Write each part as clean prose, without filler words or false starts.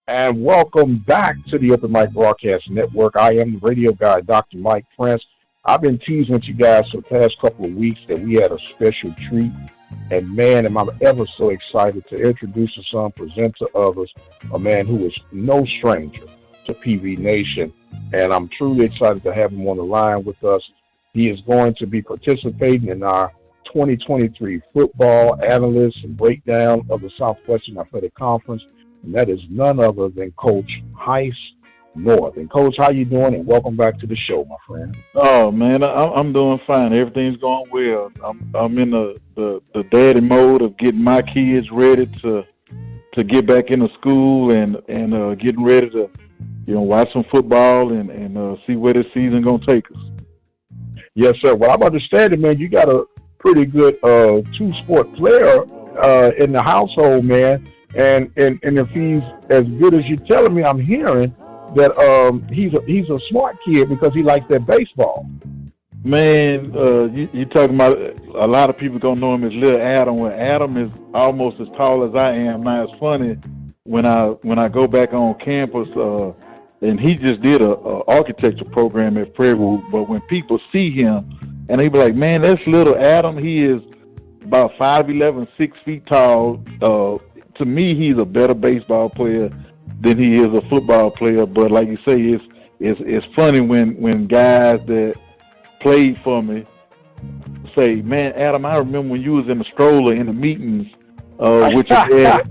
And welcome back to the Open Mic Broadcast Network. I am the radio guy, Dr. Mike Prince. I've been teasing with you guys for the past couple of weeks that we had a special treat. And man, am I ever so excited to introduce to some, present to others, a man who is no stranger to PV Nation. And I'm truly excited to have him on the line with us. He is going to be participating in our 2023 football analyst and breakdown of the Southwestern Athletic Conference. And that is none other than Coach HEIST Northern. Coach, how you doing? And welcome back to the show, my friend. Oh man, I'm doing fine. Everything's going well. I'm in the daddy mode of getting my kids ready to get back into school and getting ready to watch some football and see where this season gonna take us. Yes, sir. Well, I'm understanding, man. You got a pretty good two-sport player in the household, man. And if he's as good as you're telling me, I'm hearing that he's a smart kid because he likes that baseball. Man, you talking about a lot of people gonna know him as Little Adam. Well, Adam is almost as tall as I am. Now it's funny when I go back on campus, and he just did a architecture program at Prairie View. But when people see him, and they be like, "Man, that's Little Adam." He is about 5'11", 6 feet tall. To me, he's a better baseball player than he is a football player. But like you say, it's funny when guys that played for me say, "Man, Adam, I remember when you was in the stroller in the meetings with your dad."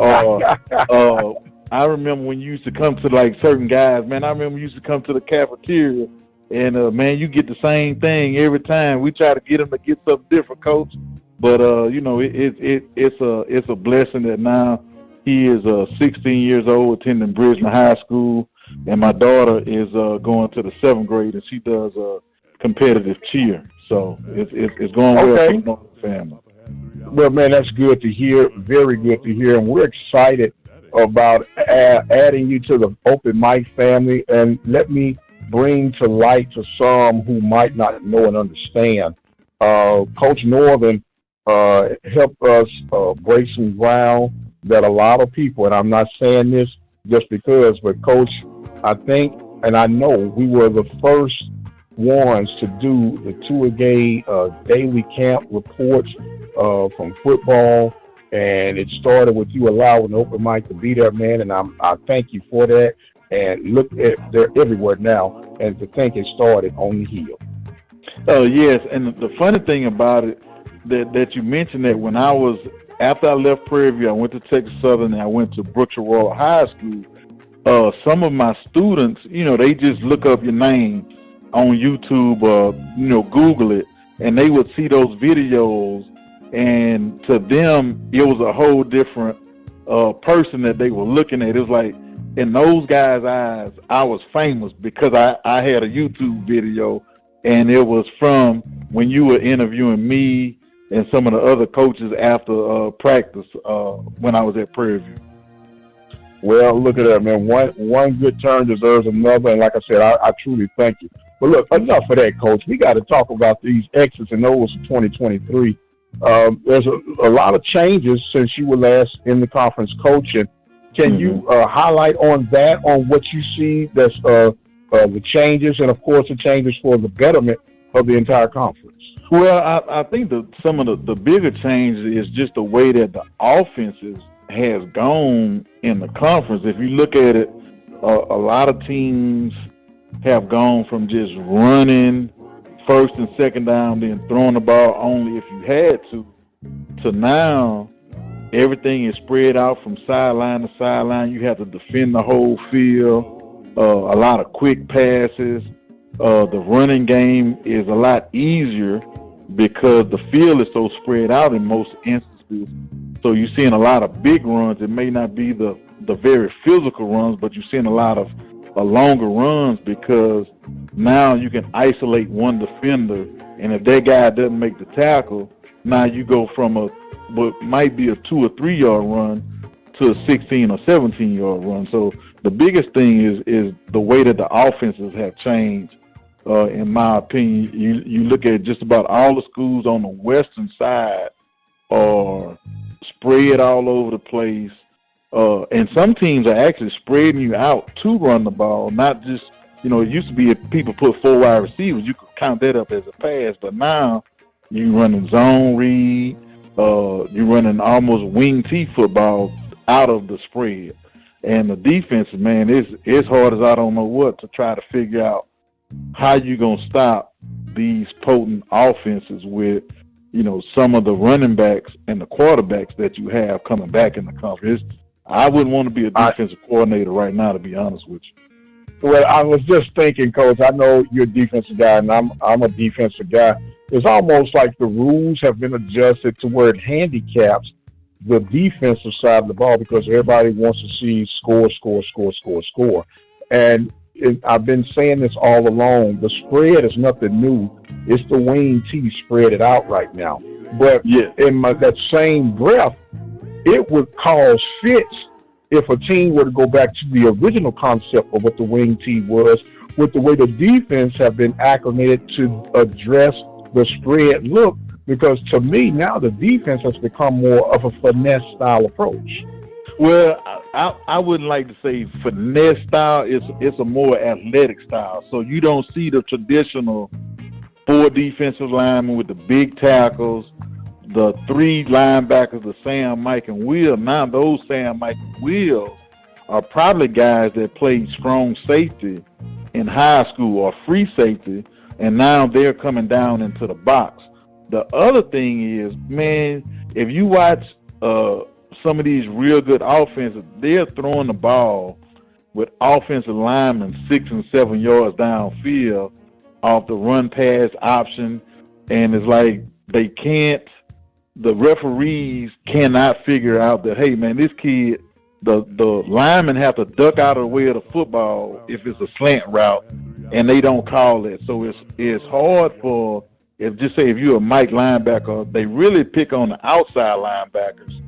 I remember when you used to come to like certain guys. Man, I remember you used to come to the cafeteria, and man, you get the same thing every time. We try to get him to get something different, Coach. But it's a blessing that now he is 16 years old, attending Bridgeland High School, and my daughter is going to the 7th grade, and she does competitive cheer. So it's going well for the family. Well, man, that's good to hear. Very good to hear, and we're excited about adding you to the Open Mic family. And let me bring to light to some who might not know and understand. Coach Northern helped us break some ground that a lot of people, and I'm not saying this just because, but Coach, I think and I know we were the first ones to do the two-a-day daily camp reports from football, and it started with you allowing the Open Mic to be there, man, and I thank you for that. And look, they're everywhere now, and to think it started on the hill. Oh, yes, and the funny thing about it, that you mentioned that when after I left Prairie View, I went to Texas Southern and I went to Brookshire Royal High School. Some of my students, they just look up your name on YouTube, Google it, and they would see those videos, and to them, it was a whole different person that they were looking at. It was like, in those guys' eyes, I was famous because I had a YouTube video, and it was from when you were interviewing me and some of the other coaches after practice when I was at Prairie View. Well, look at that, man. One good turn deserves another, and like I said, I truly thank you. But look, enough of that, Coach. We got to talk about these X's and O's of 2023. There's a lot of changes since you were last in the conference coaching. Can you highlight on that, on what you see that's the changes, and of course the changes for the betterment of the entire conference? Well, I think that some of the bigger changes is just the way that the offenses has gone in the conference. If you look at it, a lot of teams have gone from just running first and second down, then throwing the ball only if you had to now everything is spread out from sideline to sideline. You have to defend the whole field, a lot of quick passes. The running game is a lot easier because the field is so spread out in most instances. So you're seeing a lot of big runs. It may not be the very physical runs, but you're seeing a lot of longer runs because now you can isolate one defender, and if that guy doesn't make the tackle, now you go from what might be a 2 or 3 yard run to a 16 or 17 yard run. So the biggest thing is the way that the offenses have changed. In my opinion, you look at just about all the schools on the western side are spread all over the place. And some teams are actually spreading you out to run the ball, not just, it used to be if people put 4 wide receivers, you could count that up as a pass, but now you running zone read, you're running almost wing T football out of the spread. And the defense, man, it's hard as I don't know what to try to figure out how you're going to stop these potent offenses with, some of the running backs and the quarterbacks that you have coming back in the conference. I wouldn't want to be a defensive coordinator right now, to be honest with you. Well, I was just thinking, Coach, I know you're a defensive guy, and I'm a defensive guy. It's almost like the rules have been adjusted to where it handicaps the defensive side of the ball because everybody wants to see score. And I've been saying this all along. The spread is nothing new. It's the wing T spread it out right now. But in that same breath, it would cause fits if a team were to go back to the original concept of what the wing T was, with the way the defense have been acclimated to address the spread look, because to me now the defense has become more of a finesse style approach. Well, I wouldn't like to say finesse style. It's a more athletic style. So you don't see the traditional 4 defensive linemen with the big tackles, the 3 linebackers, the Sam, Mike, and Will. Now those Sam, Mike, and Will are probably guys that played strong safety in high school or free safety, and now they're coming down into the box. The other thing is, man, if you watch some of these real good offenses, they're throwing the ball with offensive linemen 6 and 7 yards downfield off the run-pass option, and it's like the referees cannot figure out that, hey, man, this kid, the linemen have to duck out of the way of the football if it's a slant route, and they don't call it. So it's hard for, if you're a Mike linebacker, they really pick on the outside linebackers.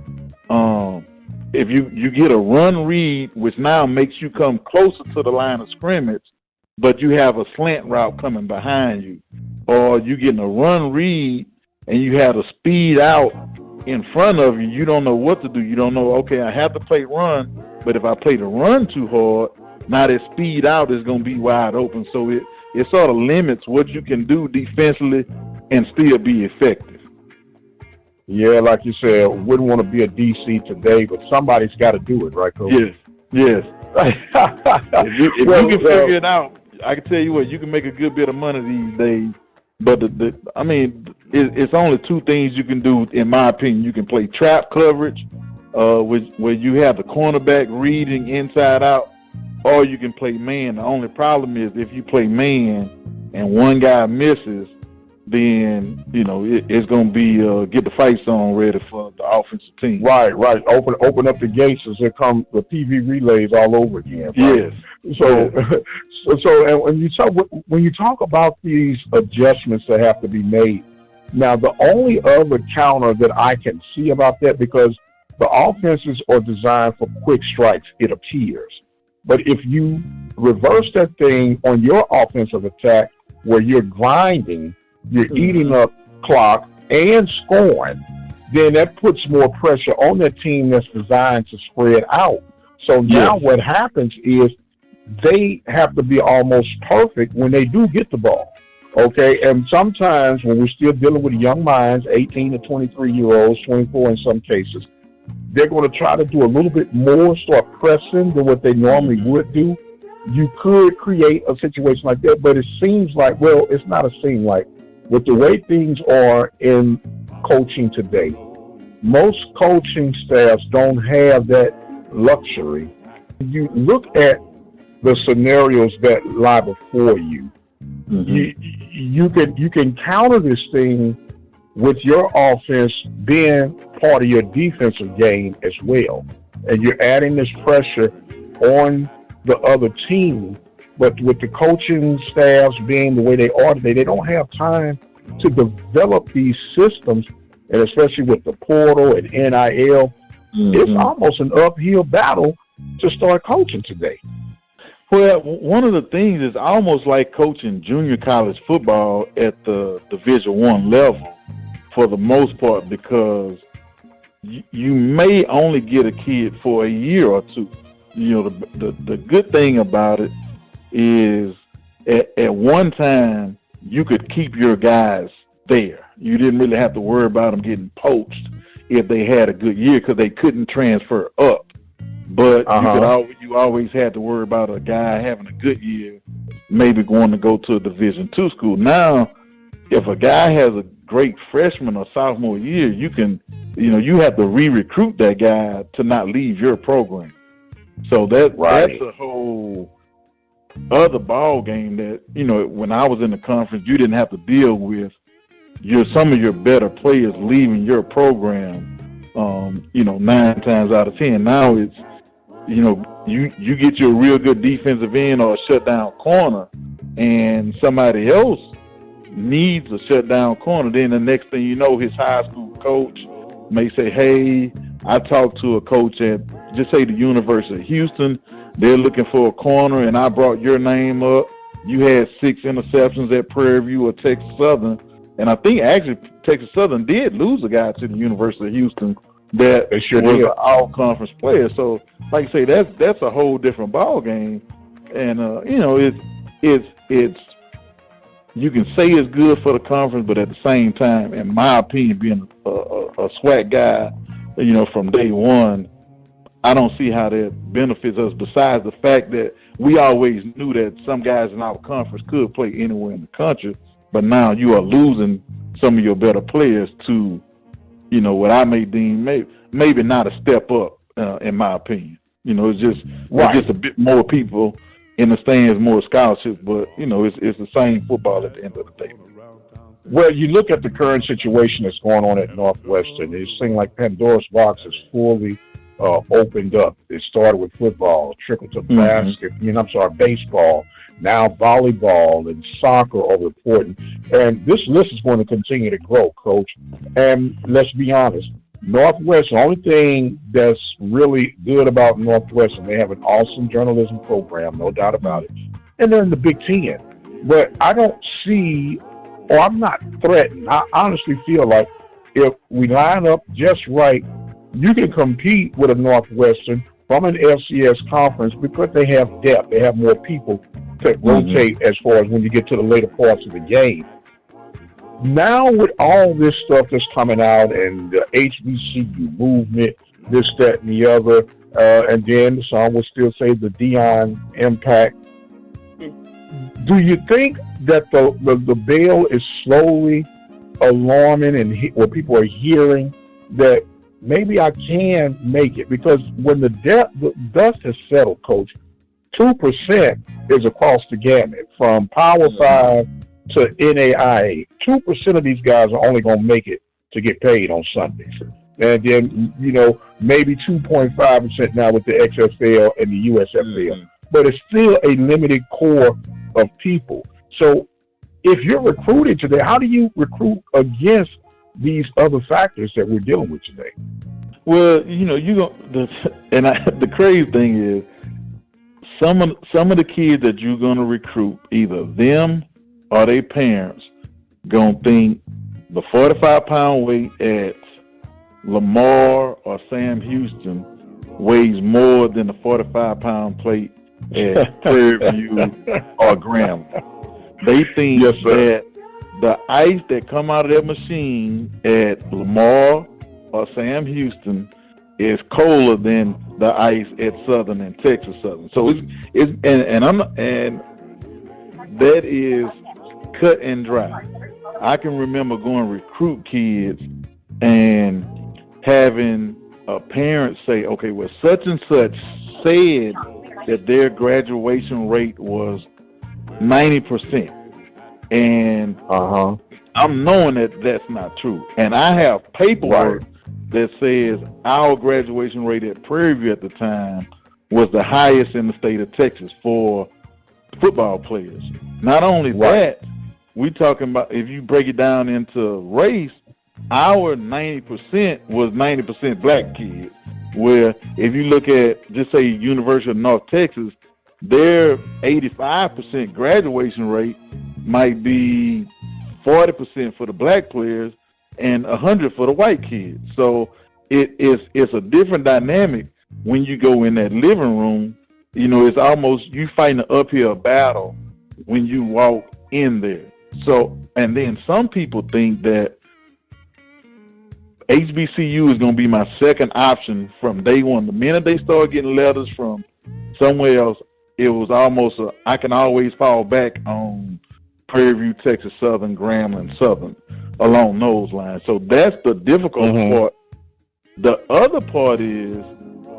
If you get a run read, which now makes you come closer to the line of scrimmage, but you have a slant route coming behind you, or you getting a run read and you have a speed out in front of you, you don't know what to do. You don't know, okay, I have to play run, but if I play the run too hard, now that speed out is going to be wide open. So it sort of limits what you can do defensively and still be effective. Yeah, like you said, wouldn't want to be a DC today, but somebody's got to do it, right, Coach? Yes. if you can figure it out, I can tell you what, you can make a good bit of money these days. But it's only 2 things you can do, in my opinion. You can play trap coverage, where you have the cornerback reading inside out, or you can play man. The only problem is if you play man and one guy misses, then it's going to be get the fight song ready for the offensive team. Right. Open up the gates as there come the TV relays all over again. Right? Yes. So and when you talk about these adjustments that have to be made, now the only other counter that I can see about that, because the offenses are designed for quick strikes, it appears. But if you reverse that thing on your offensive attack, where you're grinding, you're eating up clock and scoring, then that puts more pressure on that team that's designed to spread out. So now what happens is they have to be almost perfect when they do get the ball. Okay, and sometimes when we're still dealing with young minds, 18 to 23-year-olds, 24 in some cases, they're going to try to do a little bit more, start pressing than what they normally would do. You could create a situation like that, but it seems like, well, it's not a seem like. With the way things are in coaching today, most coaching staffs don't have that luxury. You look at the scenarios that lie before you. You can counter this thing with your offense being part of your defensive game as well, and you're adding this pressure on the other team. But with the coaching staffs being the way they are today, they don't have time to develop these systems, and especially with the portal and NIL, it's almost an uphill battle to start coaching today. Well, one of the things is almost like coaching junior college football at the Division I level for the most part, because you may only get a kid for a year or two. You know, the good thing about it is at one time you could keep your guys there. You didn't really have to worry about them getting poached if they had a good year because they couldn't transfer up. But you always had to worry about a guy having a good year, maybe going to go to a Division II school. Now, if a guy has a great freshman or sophomore year, you have to re-recruit that guy to not leave your program. So that's a whole other ball game that, when I was in the conference, you didn't have to deal with some of your better players leaving your program, 9 times out of 10. Now it's, you get your real good defensive end or a shutdown corner, and somebody else needs a shutdown corner. Then the next thing you know, his high school coach may say, hey, I talked to a coach at, just say, the University of Houston. They're looking for a corner, and I brought your name up. You had 6 interceptions at Prairie View or Texas Southern. And I think actually Texas Southern did lose a guy to the University of Houston that was an all-conference player. So, like I say, that's a whole different ball game. And it's you can say it's good for the conference, but at the same time, in my opinion, being a SWAC guy, from day one, I don't see how that benefits us. Besides the fact that we always knew that some guys in our conference could play anywhere in the country, but now you are losing some of your better players to, what I may deem maybe not a step up, in my opinion. It's just a bit more people in the stands, more scholarships, but it's the same football at the end of the day. Well, you look at the current situation that's going on at Northwestern. It seems like Pandora's box is fully opened up. It started with football, trickled to baseball, now volleyball and soccer are reporting. And this list is going to continue to grow, Coach. And let's be honest, Northwestern, the only thing that's really good about Northwestern, they have an awesome journalism program, no doubt about it. And they're in the Big Ten. But I don't see, or I'm not threatened. I honestly feel like if we line up just right, you can compete with a Northwestern from an FCS conference because they have depth. They have more people to rotate as far as when you get to the later parts of the game. Now with all this stuff that's coming out and the HBCU movement, this, that, and the other, and then some will still say the Deion impact, do you think that the bill is slowly alarming and where people are hearing that maybe I can make it? Because when the dust has settled, Coach, 2% is across the gamut from Power 5 to NAIA. 2% of these guys are only going to make it to get paid on Sundays. And then, maybe 2.5% now with the XFL and the USFL. But it's still a limited core of people. So if you're recruiting today, how do you recruit against these other factors that we're dealing with today? Well, the crazy thing is some of the kids that you're going to recruit, either them or their parents, going to think the 45-pound weight at Lamar or Sam Houston weighs more than the 45-pound plate at Prairie View or Grambling. They think that the ice that come out of that machine at Lamar or Sam Houston is colder than the ice at Southern and Texas Southern. So that is cut and dry. I can remember going to recruit kids and having a parent say, okay, well, such and such said that their graduation rate was 90%. And I'm knowing that that's not true. And I have paperwork that says our graduation rate at Prairie View at the time was the highest in the state of Texas for football players. Not only that, we talking about, if you break it down into race, our 90% was 90% black kids. Where if you look at, just say, University of North Texas, their 85% graduation rate might be 40% for the black players and 100 for the white kids. So it's a different dynamic when you go in that living room. It's almost you fighting an uphill battle when you walk in there. So, and then some people think that HBCU is going to be my second option from day one. The minute they start getting letters from somewhere else, it was almost I can always fall back on Prairie View, Texas Southern, Grambling Southern, along those lines. So that's the difficult part. The other part is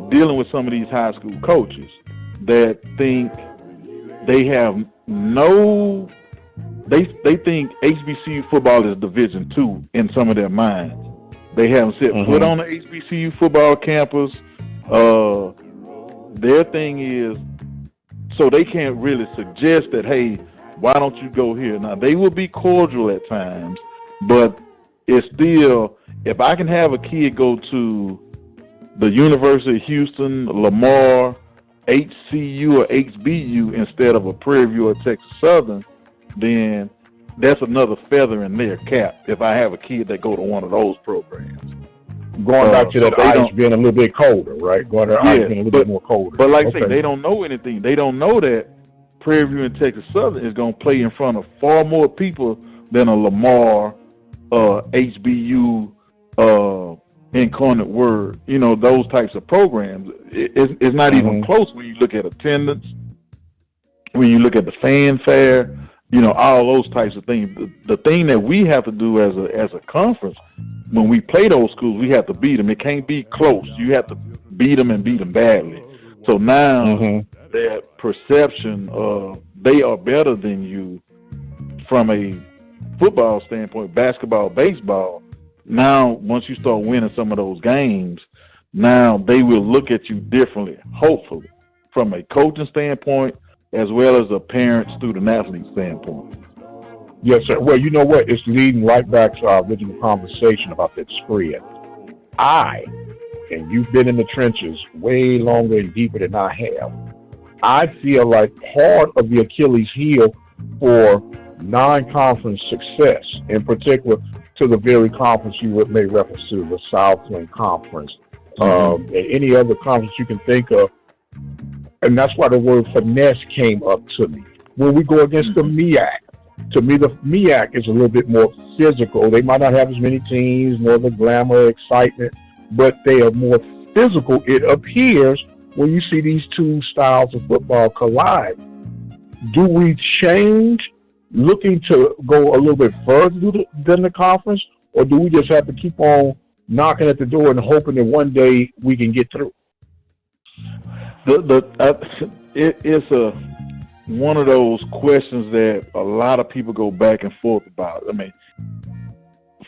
dealing with some of these high school coaches that think they have they think HBCU football is Division II in some of their minds. They haven't set foot on the HBCU football campus. Their thing is, so they can't really suggest that, hey, why don't you go here? Now, they will be cordial at times, but it's still, if I can have a kid go to the University of Houston, Lamar, HCU, or HBU instead of a Prairie View or Texas Southern, then that's another feather in their cap if I have a kid that go to one of those programs. Going back to that ice being a little bit colder, right? Going to ice being a little bit more colder. But like I say, they don't know anything. They don't know that Prairie View and Texas Southern is going to play in front of far more people than a Lamar, HBU, Incarnate Word, those types of programs. It's not even close when you look at attendance, when you look at the fanfare, all those types of things. The thing that we have to do as a conference, when we play those schools, we have to beat them. It can't be close. You have to beat them and beat them badly. So now that perception of they are better than you from a football standpoint, basketball, baseball, now once you start winning some of those games, now they will look at you differently, hopefully, from a coaching standpoint as well as a parent, student, athlete standpoint. Yes, sir. Well, you know what? It's leading right back to our original conversation about that spread. And you've been in the trenches way longer and deeper than I have, I feel like part of the Achilles heel for non-conference success, in particular to the very conference you made reference to, the Southland Conference, and any other conference you can think of, and that's why the word finesse came up to me. When we go against the MEAC, to me the MEAC is a little bit more physical. They might not have as many teams, nor the glamour, excitement, but they are more physical, it appears, when you see these two styles of football collide. Do we change, looking to go a little bit further than the conference, or do we just have to keep on knocking at the door and hoping that one day we can get through? It's one of those questions that a lot of people go back and forth about. I mean,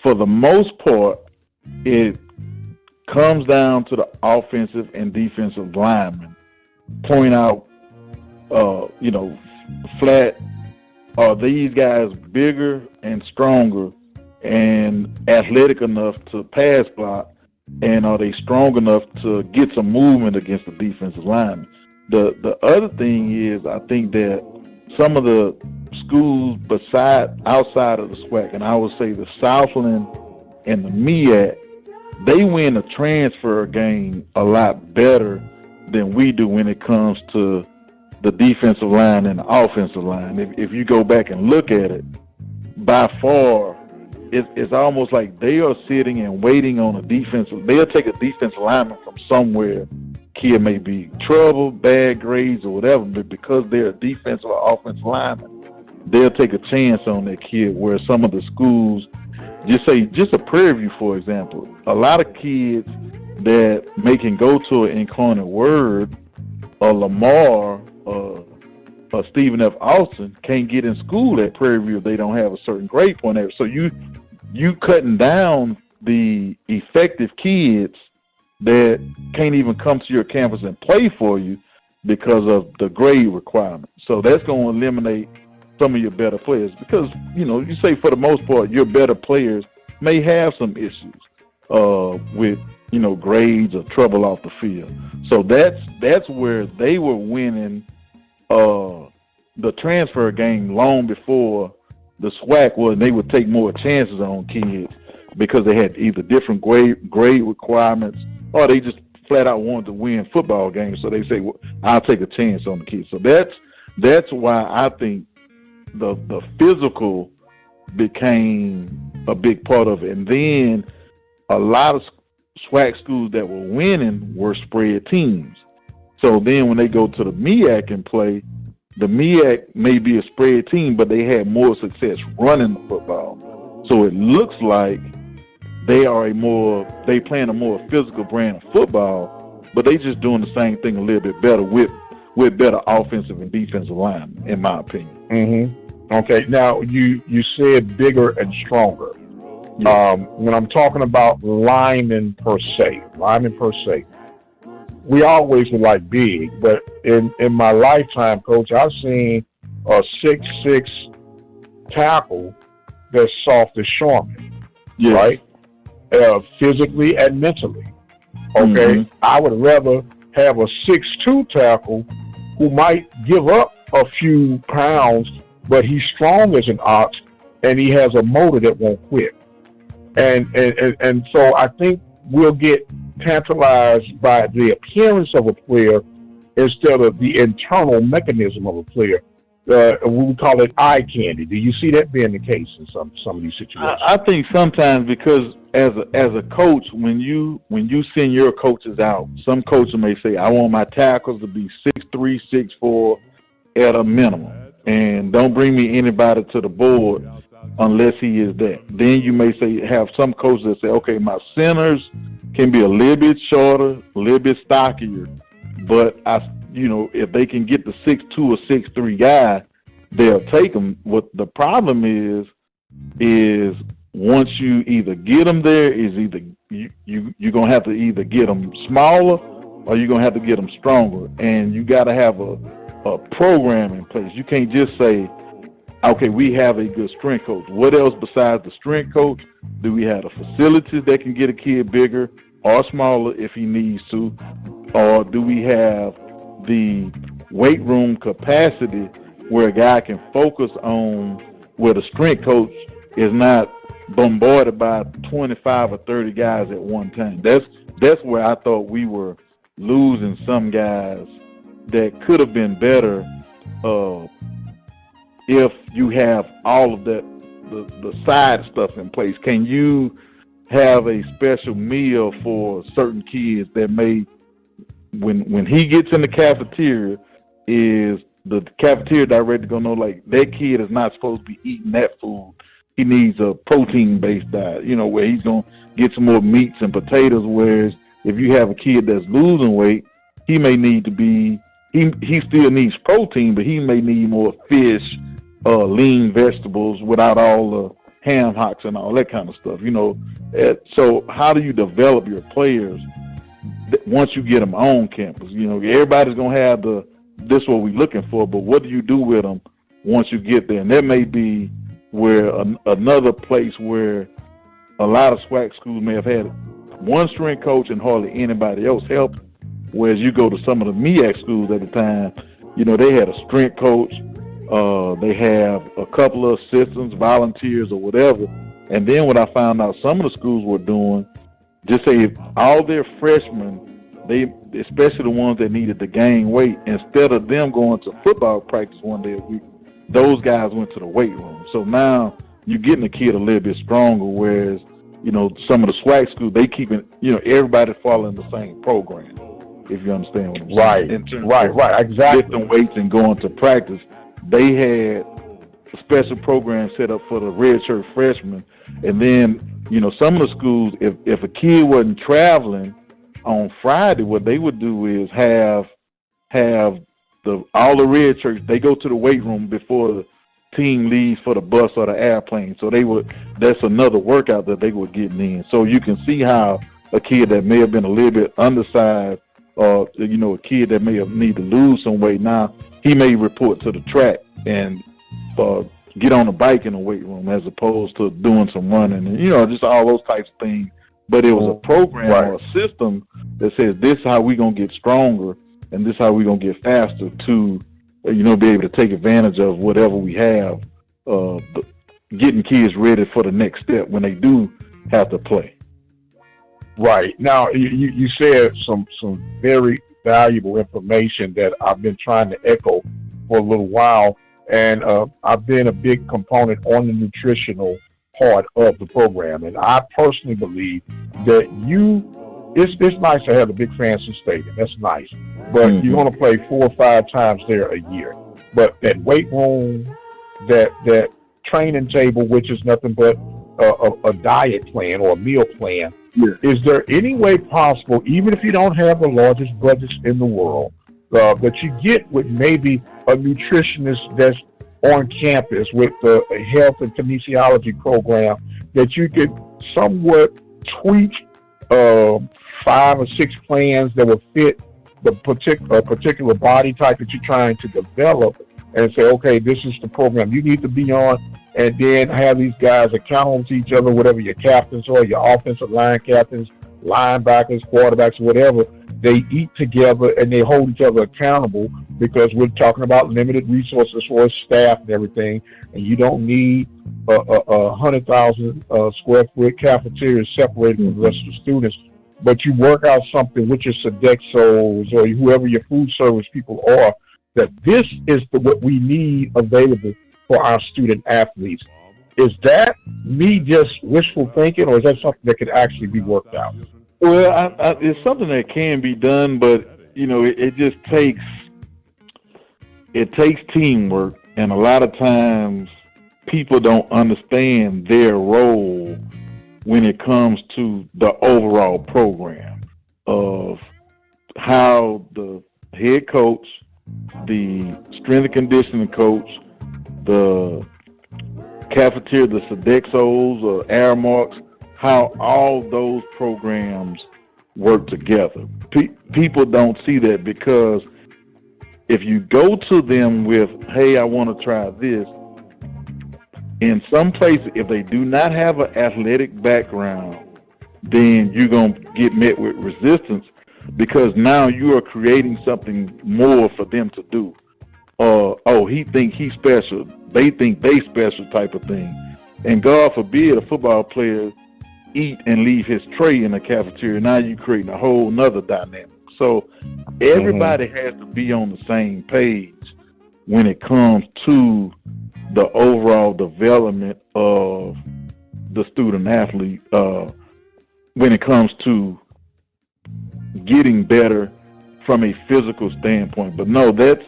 for the most part, it comes down to the offensive and defensive linemen. Point out, flat, are these guys bigger and stronger and athletic enough to pass block, and are they strong enough to get some movement against the defensive linemen? The other thing is, I think that some of the schools outside of the SWAC, and I would say the Southland and the MEAC, they win the transfer game a lot better than we do when it comes to the defensive line and the offensive line. If you go back and look at it, by far, it's almost like they are sitting and waiting on a defensive. They'll take a defensive lineman from somewhere. Kid may be trouble, bad grades, or whatever, but because they're a defensive or offensive lineman, they'll take a chance on that kid. Where some of the schools, just a Prairie View, for example, a lot of kids that can go to an Incarnate Word, or Lamar, or Stephen F. Austin can't get in school at Prairie View if they don't have a certain grade point there. So you cutting down the effective kids that can't even come to your campus and play for you because of the grade requirement. So that's going to eliminate some of your better players because, you say for the most part, your better players may have some issues with, grades or trouble off the field. So that's where they were winning the transfer game long before the SWAC was, and they would take more chances on kids. because they had either different grade requirements, or they just flat out wanted to win football games. So they say, well, I'll take a chance on the kids. So that's why I think the physical became a big part of it. And then a lot of SWAC schools that were winning were spread teams. So then when they go to the MEAC and play, the MEAC may be a spread team, but they had more success running the football. So it looks like they playing a more physical brand of football, but they just doing the same thing a little bit better with better offensive and defensive linemen, in my opinion. Mm-hmm. Okay. Now you said bigger and stronger. Yeah. When I'm talking about linemen per se, we always were like big, but in my lifetime, Coach, I've seen a 6'6" tackle that's soft as Sharman, Yes. right? Physically and mentally. Okay, Mm-hmm. I would rather have a 6'2" tackle who might give up a few pounds, but he's strong as an ox and he has a motor that won't quit. And so I think we'll get tantalized by the appearance of a player instead of the internal mechanism of a player. We call it eye candy. Do you see that being the case in some of these situations? I think sometimes, because as a coach, when you send your coaches out, some coaches may say, I want my tackles to be 6'3", 6'4" at a minimum, and don't bring me anybody to the board unless he is that. Then you may have some coaches that say, okay, my centers can be a little bit shorter, a little bit stockier, but if they can get the 6'2" or 6'3" guy, they'll take them. What the problem is once you either get them there, is either you're gonna have to either get them smaller or you're gonna have to get them stronger, and you got to have a program in place. You can't just say, okay, we have a good strength coach. What else besides the strength coach? Do we have the facilities that can get a kid bigger or smaller if he needs to? Or do we have the weight room capacity where a guy can focus on, where the strength coach is not bombarded by 25 or 30 guys at one time? That's where I thought we were losing some guys that could have been better if you have all of that, the side stuff in place. Can you have a special meal for certain kids that may, when he gets in the cafeteria, is the cafeteria director gonna know, like, that kid is not supposed to be eating that food. He needs a protein-based diet, where he's gonna get some more meats and potatoes. Whereas if you have a kid that's losing weight, he may need to be, he still needs protein, but he may need more fish, lean vegetables without all the ham hocks and all that kind of stuff. So how do you develop your players once you get them on campus? Everybody's gonna have this what we're looking for, but what do you do with them once you get there? And that may be where another place where a lot of SWAC schools may have had one strength coach and hardly anybody else helping. Whereas you go to some of the MEAC schools at the time, they had a strength coach, they have a couple of assistants, volunteers, or whatever. And then what I found out some of the schools were doing, just say if all their freshmen, especially the ones that needed to gain weight, instead of them going to football practice one day a week, those guys went to the weight room. So now you're getting the kid a little bit stronger, whereas, some of the SWAC schools, they keep it, everybody following the same program, if you understand what I'm saying. Right, exactly. Lifting weights and going to practice, they had a special program set up for the redshirt freshmen. And then, some of the schools, if a kid wasn't traveling on Friday, what they would do is have all the redshirts, they go to the weight room before the team leaves for the bus or the airplane. So that's another workout that they were getting in. So you can see how a kid that may have been a little bit undersized, or a kid that may have need to lose some weight, now he may report to the track and get on a bike in the weight room as opposed to doing some running and just all those types of things. But it was a program or a system that says this is how we're gonna get stronger and this is how we're gonna get faster to be able to take advantage of whatever we have, getting kids ready for the next step when they do have to play. Right. Now, you said some very valuable information that I've been trying to echo for a little while, and I've been a big component on the nutritional part of the program, and I personally believe that it's nice to have a big fancy stadium. That's nice, but you're going to play 4 or 5 times there a year. But that weight room, that training table, which is nothing but a diet plan or a meal plan. Yeah. Is there any way possible, even if you don't have the largest budgets in the world, that you get with maybe a nutritionist that's on campus with the health and kinesiology program, that you could somewhat tweak 5 or 6 plans that will fit the particular body type that you're trying to develop, and say, okay, this is the program you need to be on, and then have these guys accountable to each other, whatever your captains are, your offensive line captains, linebackers, quarterbacks, whatever. They eat together and they hold each other accountable, because we're talking about limited resources for staff and everything, and you don't need a 100,000 square foot cafeteria separated from the rest of the students. But you work out something with your Sodexos or whoever your food service people are, that this is what we need available for our student athletes. Is that me just wishful thinking, or is that something that could actually be worked out? Well, it's something that can be done, but it just takes teamwork, and a lot of times people don't understand their role when it comes to the overall program of how the head coach, the strength and conditioning coach, the cafeteria, the Sodexos or Aramarks, how all those programs work together. People don't see that, because if you go to them with, hey, I want to try this, in some places, if they do not have an athletic background, then you're going to get met with resistance, because now you are creating something more for them to do. Oh, he think he's special, they think they special type of thing. And God forbid a football player eat and leave his tray in the cafeteria. Now you're creating a whole nother dynamic. So everybody has to be on the same page when it comes to the overall development of the student athlete, when it comes to getting better from a physical standpoint. But no, that's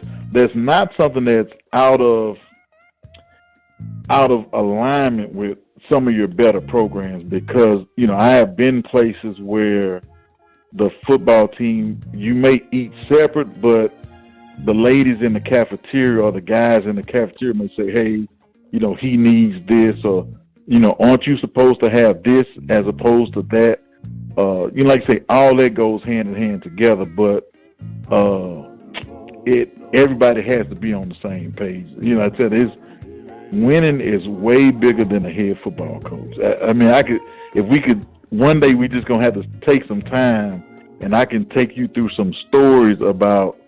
not something that's out of alignment with some of your better programs, because I have been places where the football team, you may eat separate, but the ladies in the cafeteria or the guys in the cafeteria may say, hey, he needs this, or aren't you supposed to have this as opposed to that? Like I say, all that goes hand in hand together, but everybody has to be on the same page. I said, winning is way bigger than a head football coach. If we could, one day we just gonna have to take some time, and I can take you through some stories about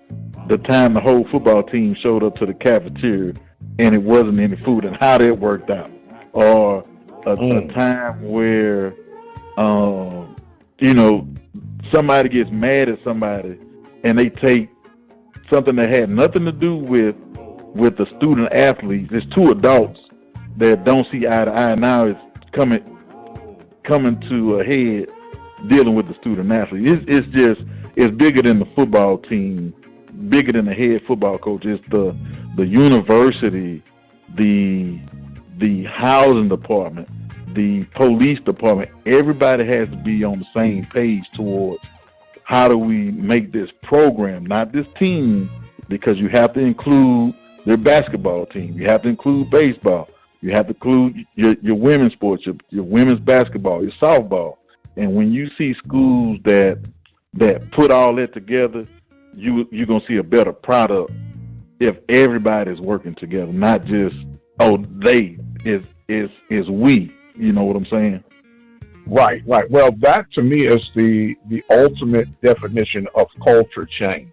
the time the whole football team showed up to the cafeteria and it wasn't any food, and how that worked out, or a time where somebody gets mad at somebody and they take something that had nothing to do with the student athletes. It's 2 adults that don't see eye to eye. Now it's coming to a head dealing with the student athlete. It's bigger than the football team, bigger than the head football coach. It's the university, the housing department, the police department. Everybody has to be on the same page towards how do we make this program, not this team, because you have to include their basketball team, you have to include baseball, you have to include your women's sports, your women's basketball, your softball. And when you see schools that put all that together, you're going to see a better product if everybody's working together, not just, they is we. You know what I'm saying? Right. Well, that to me is the ultimate definition of culture change.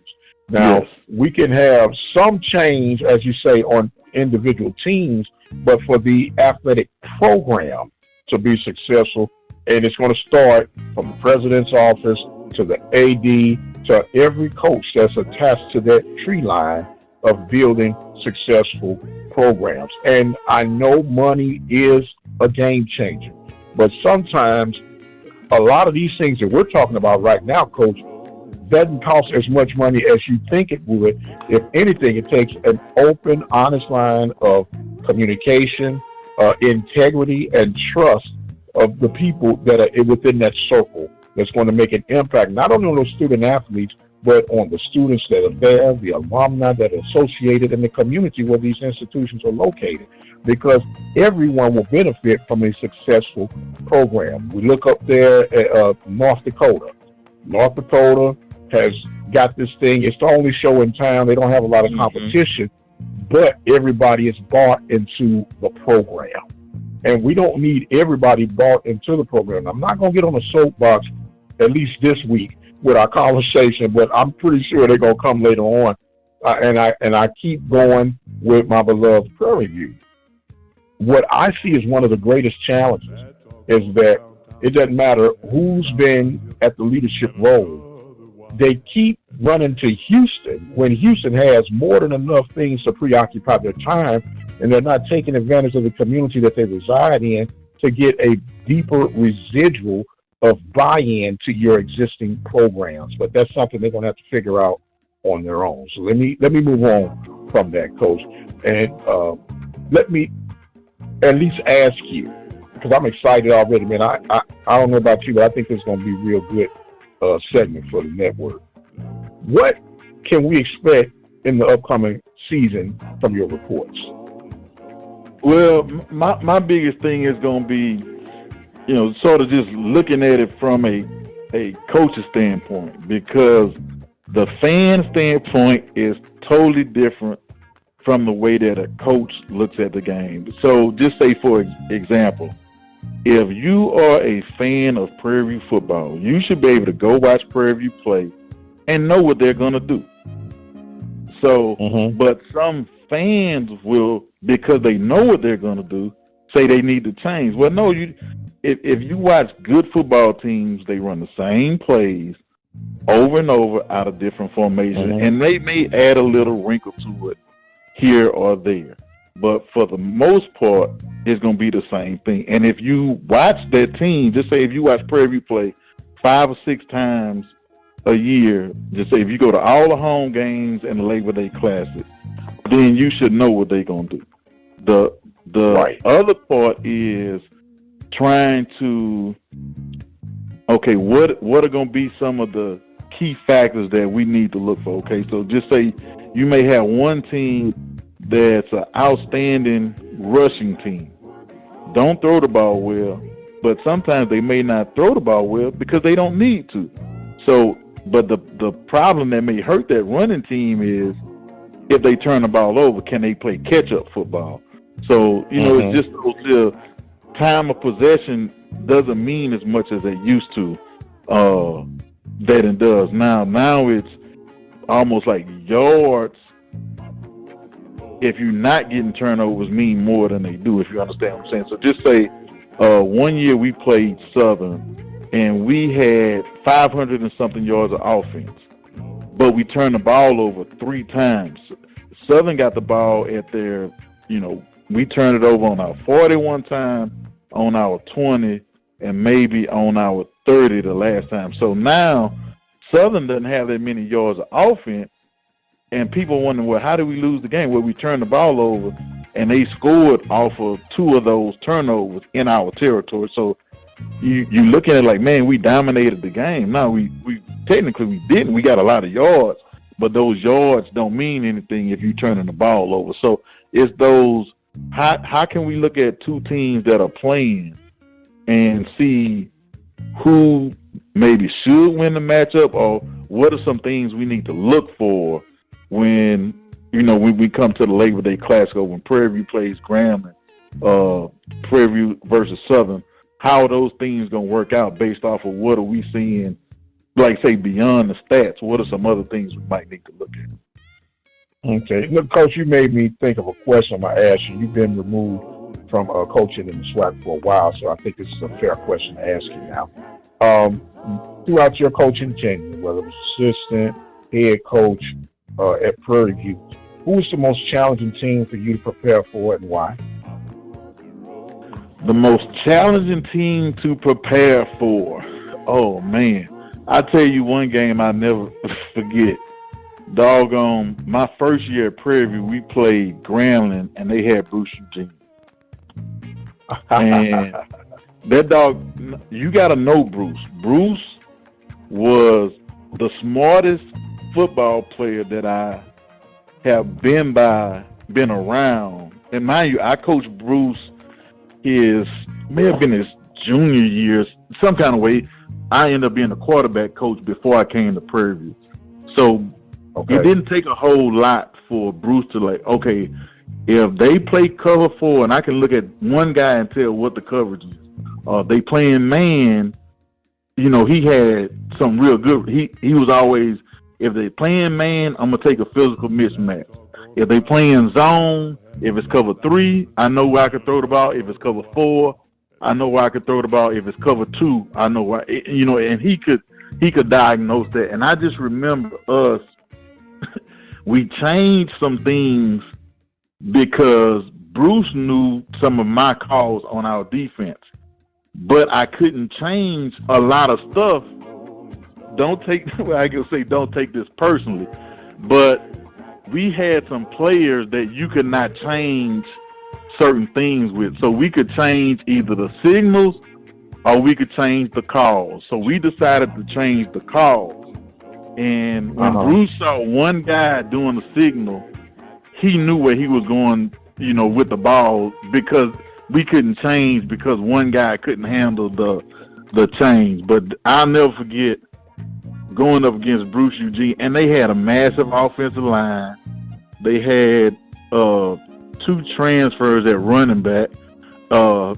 Now, yes, we can have some change, as you say, on individual teams, but for the athletic program to be successful, And it's going to start from the president's office to the AD to every coach that's attached to that tree line of building successful programs. And I know money is a game changer, but sometimes a lot of these things that we're talking about right now, Coach, doesn't cost as much money as you think it would. If anything, it takes an open, honest line of communication, integrity, and trust of the people that are within that circle that's going to make an impact, not only on those student athletes, but on the students that are there, the alumni that are associated, and the community where these institutions are located. Because everyone will benefit from a successful program. We look up there at North Dakota. North Dakota has got this thing. It's the only show in town. They don't have a lot of competition, but everybody is bought into the program. And we don't need everybody bought into the program. I'm not going to get on a soapbox, at least this week, with our conversation, but I'm pretty sure they're going to come later on. And I keep going with my beloved Prairie View. What I see as one of the greatest challenges is that it doesn't matter who's been at the leadership role. They keep running to Houston when Houston has more than enough things to preoccupy their time, and they're not taking advantage of the community that they reside in to get a deeper residual of buy-in to your existing programs. But that's something they're going to have to figure out on their own. So let me move on from that, Coach, and let me at least ask you, because I'm excited already, man. I don't know about you, but I think this is going to be a real good segment for the network. What can we expect in the upcoming season from your reports? Well, my biggest thing is going to be, sort of just looking at it from a coach's standpoint, because the fan standpoint is totally different from the way that a coach looks at the game. So just say, for example, if you are a fan of Prairie View football, you should be able to go watch Prairie View play and know what they're going to do. So, but some fans will, because they know what they're going to do, say they need to change. Well, no, if you watch good football teams, they run the same plays over and over out of different formations, and they may add a little wrinkle to it here or there. But for the most part, it's going to be the same thing. And if you watch that team, just say if you watch Prairie View play 5 or 6 times a year, just say if you go to all the home games and the Labor Day Classic, then you should know what they're going to do. The other part is trying to, okay, what are going to be some of the key factors that we need to look for? Okay, so just say you may have one team that's an outstanding rushing team. Don't throw the ball well, but sometimes they may not throw the ball well because they don't need to. So, but the problem that may hurt that running team is if they turn the ball over, can they play catch-up football? So, it's just the time of possession doesn't mean as much as it used to that it does now. Now it's almost like yards, if you're not getting turnovers, mean more than they do, if you understand what I'm saying. So just say one year we played Southern, and we had 500 and something yards of offense, but we turned the ball over 3 times. Southern got the ball at their, we turned it over on our 40 one time, on our 20, and maybe on our 30 the last time. So now Southern doesn't have that many yards of offense, and people wonder, well, how did we lose the game? Well, we turned the ball over, and they scored off of 2 of those turnovers in our territory. So you looking at it like, man, we dominated the game. No, we technically we didn't. We got a lot of yards, but those yards don't mean anything if you're turning the ball over. So it's those, how can we look at 2 teams that are playing and see who maybe should win the matchup, or what are some things we need to look for when we come to the Labor Day Classic, or when Prairie View plays Grambling, Prairie View versus Southern, how are those things going to work out based off of what are we seeing, like say beyond the stats? What are some other things we might need to look at? Okay. Look, Coach, you made me think of a question I asked you. You've been removed from coaching in the SWAC for a while, so I think this is a fair question to ask you now. Um, Throughout your coaching tenure, whether it was assistant, head coach at Prairie View, who was the most challenging team for you to prepare for and why? The most challenging team to prepare for. Oh man, I tell you one game I never forget. Doggone, my first year at Prairie View, we played Grambling, and they had Bruce Eugene. And that dog, you got to know Bruce. Bruce was the smartest football player that I have been around. And mind you, I coached Bruce may have been his junior years, some kind of way. I ended up being a quarterback coach before I came to Prairie View. So it didn't take a whole lot for Bruce to okay, if they play cover 4 and I can look at one guy and tell what the coverage is, they playing man, he had some real good. He was always, if they playing man, I'm going to take a physical mismatch. If they playing zone, if it's cover 3, I know where I can throw the ball. If it's cover 4, I know where I can throw the ball. If it's cover 2, I know where, and he could diagnose that. And I just remember us, we changed some things because Bruce knew some of my calls on our defense, but I couldn't change a lot of stuff. Don't take this personally, but we had some players that you could not change certain things with. So we could change either the signals or we could change the calls. So we decided to change the calls. And when Bruce saw one guy doing the signal, he knew where he was going, with the ball, because we couldn't change because one guy couldn't handle the change. But I'll never forget going up against Bruce Eugene, and they had a massive offensive line. They had 2 transfers at running back. 2 or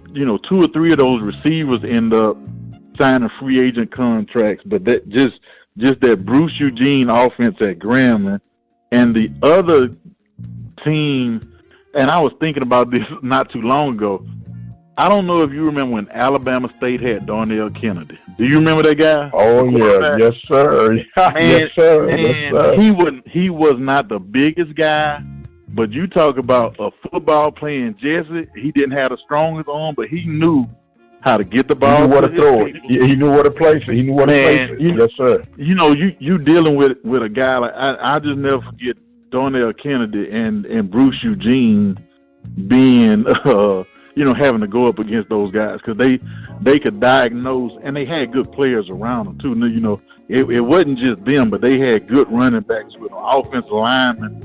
3 of those receivers end up signing free agent contracts. But that just that Bruce Eugene offense at Grambling, and the other team, and I was thinking about this not too long ago. I don't know if you remember when Alabama State had Darnell Kennedy. Do you remember that guy? Oh yeah, yes sir. Yes sir. Yes, sir. He was not the biggest guy, but you talk about a football playing Jesse. He didn't have the strongest arm, but he knew how to get the ball. He knew where to throw it. He knew where to place it. He knew where to place it. Yes sir. You dealing with a guy like I just never forget Darnell Kennedy and Bruce Eugene being having to go up against those guys, because they could diagnose, and they had good players around them too. It wasn't just them, but they had good running backs with an offensive lineman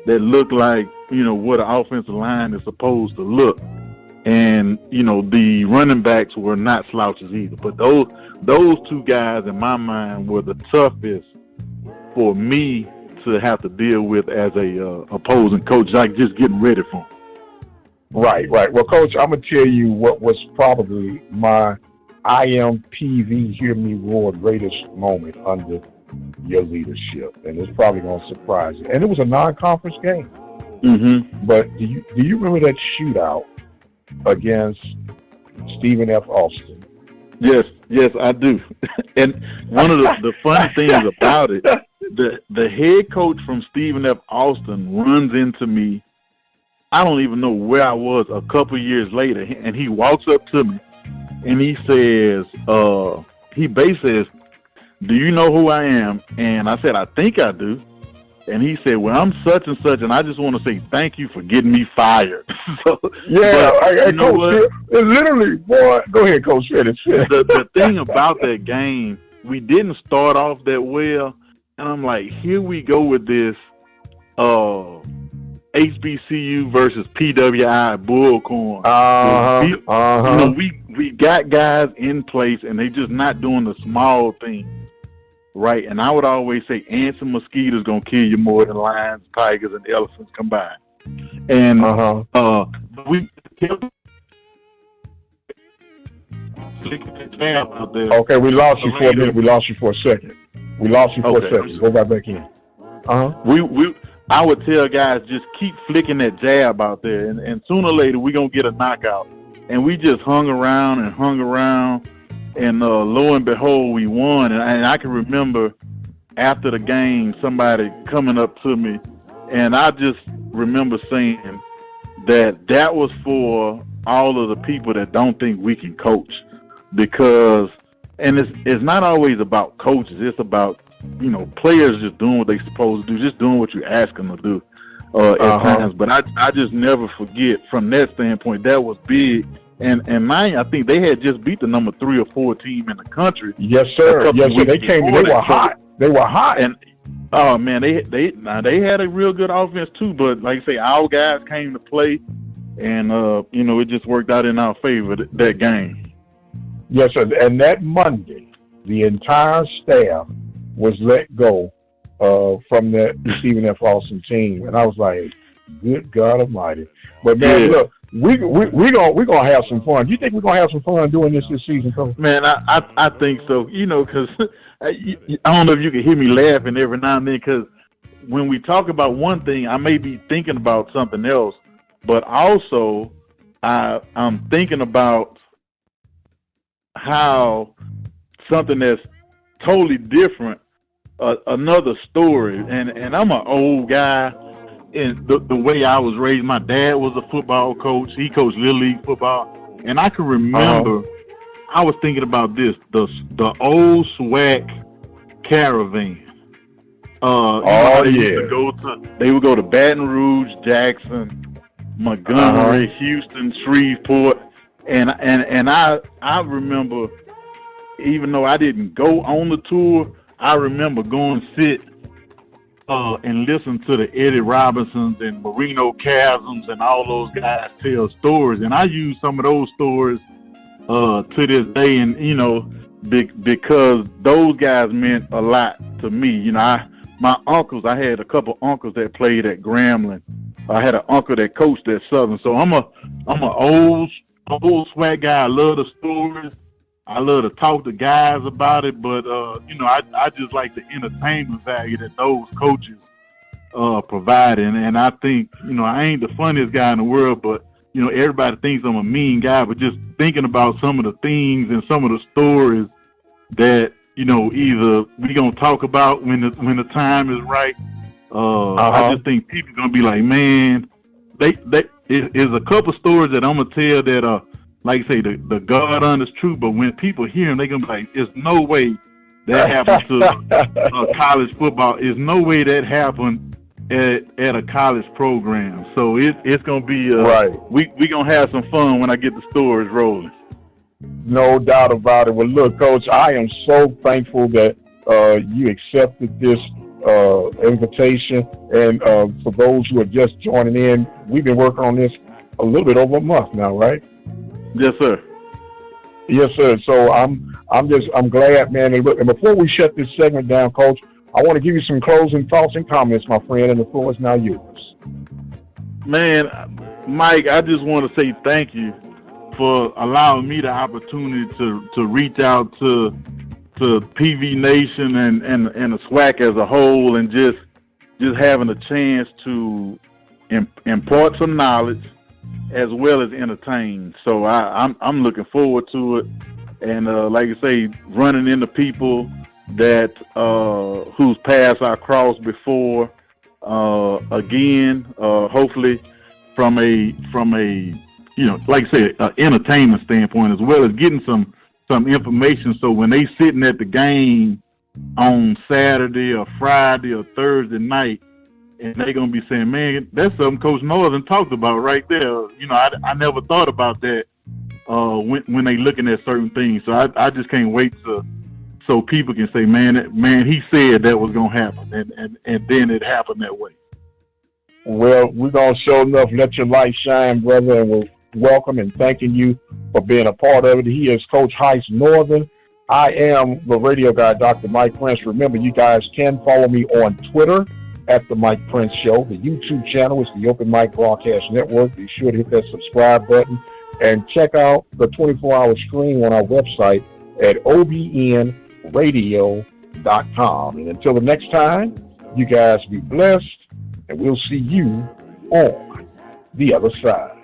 that looked like what an offensive line is supposed to look. And the running backs were not slouches either. But those 2 guys in my mind were the toughest for me to have to deal with as a opposing coach, like just getting ready for them. Right. Well, Coach, I'm going to tell you what was probably my IMPV, hear me roar, greatest moment under your leadership. And it's probably going to surprise you. And it was a non-conference game. Mm-hmm. But do you remember that shootout against Stephen F. Austin? Yes, I do. And one of the funny things about it, the head coach from Stephen F. Austin runs into me. I don't even know where I was a couple years later, and he walks up to me, and he says, he basically says, "Do you know who I am?" And I said, "I think I do." And he said, "Well, I'm such and such, and I just want to say thank you for getting me fired." So, yeah, Coach, literally, boy, go ahead, Coach. Finish. The thing about that game, we didn't start off that well, and I'm like, here we go with this HBCU versus PWI bullcorn. We got guys in place, and they just not doing the small things. Right, and I would always say ants and mosquitoes gonna kill you more than lions, tigers, and elephants combined. And we out there. Okay, we lost you for a minute. We lost you for a second. Go right back in. I would tell guys, just keep flicking that jab out there, and sooner or later we're going to get a knockout. And we just hung around, and lo and behold, we won. And I can remember after the game somebody coming up to me, and I just remember saying that was for all of the people that don't think we can coach. Because, and it's not always about coaches, it's about, players just doing what they supposed to do, just doing what you ask them to do at times. But I just never forget from that standpoint, that was big. And mine, I think they had just beat the number 3 or 4 team in the country. Yes, sir. Yes, sir. They came. They were hot. They were hot. And oh man, they had a real good offense too. But like I say, our guys came to play, and it just worked out in our favor that game. Yes, sir. And that Monday, the entire staff was let go from that Stephen F. Austin team, and I was like, "Good God Almighty!" But man, look, we gonna have some fun. Do you think we're gonna have some fun doing this season, Coach? Man, I think so. Because I don't know if you can hear me laughing every now and then. Because when we talk about one thing, I may be thinking about something else, but also I'm thinking about how something that's totally different, another story. And I'm an old guy. In the way I was raised, my dad was a football coach. He coached Little League football. And I can remember, I was thinking about this, the old SWAC caravan. They would go to Baton Rouge, Jackson, Montgomery, Houston, Shreveport. And I remember, even though I didn't go on the tour, I remember going sit and listen to the Eddie Robinsons and Marino Chasms and all those guys tell stories. And I use some of those stories to this day, and because those guys meant a lot to me. My uncles, I had a couple uncles that played at Grambling. I had an uncle that coached at Southern. So I'm an old SWAC guy. I love the stories. I love to talk to guys about it, but I just like the entertainment value that those coaches provide. And I think, I ain't the funniest guy in the world, but everybody thinks I'm a mean guy. But just thinking about some of the things and some of the stories that either we gonna talk about when the time is right. I just think people gonna be like, man, there's a couple stories that I'm gonna tell that are, like I say, the God honest truth, but when people hear them, they're going to be like, there's no way that happened to college football. There's no way that happened at a college program. So it's going to be, we going to have some fun when I get the stories rolling. No doubt about it. Well, look, Coach, I am so thankful that you accepted this invitation. And for those who are just joining in, we've been working on this a little bit over a month now, right? Yes, sir. Yes, sir. So I'm glad, man. And look, and before we shut this segment down, Coach, I want to give you some closing thoughts and comments, my friend, and the floor is now yours. Man, Mike, I just want to say thank you for allowing me the opportunity to reach out to PV Nation and the SWAC as a whole, and just having a chance to impart some knowledge as well as entertain. So I'm looking forward to it, and like I say, running into people that whose paths I crossed before. Again, hopefully from a like I say, entertainment standpoint, as well as getting some information. So when they sitting at the game on Saturday or Friday or Thursday night, and they're going to be saying, man, that's something Coach Northern talked about right there. I never thought about that when they looking at certain things. So I just can't wait so people can say, man, he said that was going to happen. And then it happened that way. Well, we're going to show enough let your light shine, brother, and we're welcome and thanking you for being a part of it. He is Coach HEIST Northern. I am the radio guy, Dr. Mike Prince. Remember, you guys can follow me on Twitter at The Mike Prince Show. The YouTube channel is the Open Mic Broadcast Network. Be sure to hit that subscribe button and check out the 24-hour stream on our website at obnradio.com. And until the next time, you guys be blessed and we'll see you on the other side.